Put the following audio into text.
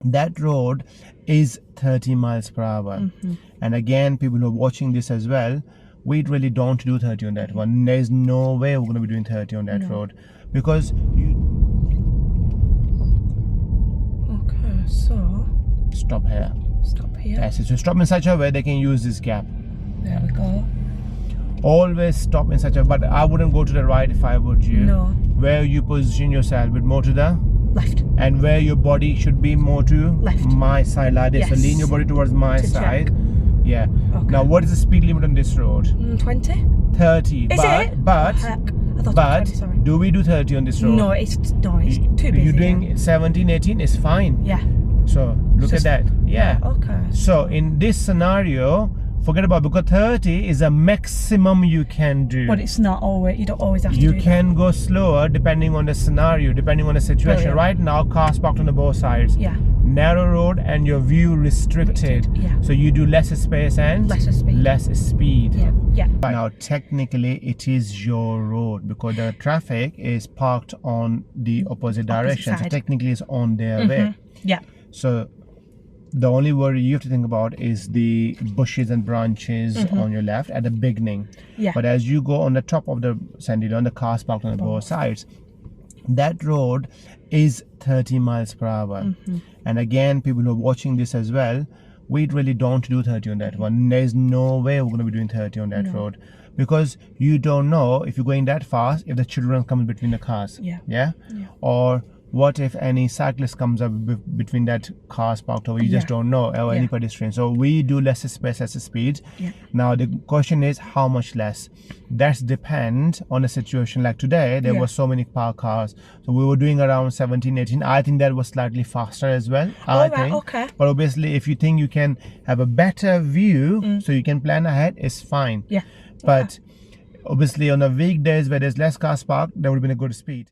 that road is 30 miles per hour. And again, people who are watching this as well, we really don't do 30 on that one. There's no way we're going to be doing 30 on that road, because you so stop here. stop here. Yes, so stop in such a way they can use this gap. There we go. Always stop in such a, but I wouldn't go to the right if I would you. No. Where you position yourself with more to the Left. and where your body should be more to Left. my side like this. So Yes. lean your body towards my To side. check. Yeah. Okay. Now what is the speed limit on this road? 20? 30. Is it? But Oh, heck. I thought but it was 20, sorry. do we do 30 on this road? No, it's too busy. You're doing 17, 18 is fine. Yeah. So look at that. Yeah. Okay. So in this scenario, forget about, because 30 is a maximum you can do. But it's not always. You don't always have to You do can go slower depending on the scenario, depending on the situation. Brilliant. Right now, cars parked on the both sides. that. Yeah. Narrow road and your view restricted. Yeah. So you do less space and Lesser speed. less speed. Yeah. Yeah. Now, technically, it is your road because the traffic is parked on the opposite direction. So side. technically, it's on their way. Yeah. So the only worry you have to think about is the bushes and branches on your left at the beginning. Yeah. But as you go on the top of the sandy lawn, the cars parked on the both sides, that road is 30 miles per hour. And again, people who are watching this as well, we really don't do 30 on that one. There's no way we're going to be doing 30 on that road, because you don't know if you're going that fast if the children come between the cars. Yeah. Or what if any cyclist comes up between that cars parked over? You just don't know, or any pedestrian. So we do less space, less speed. Now the question is how much less. That's depend on the situation. Like today there were so many parked cars, so we were doing around 17, 18. I think that was slightly faster as well. I think. Okay. But obviously if you think you can have a better view, so you can plan ahead, it's fine. Yeah. But obviously on the weekdays where there's less cars parked, there would have been a good speed.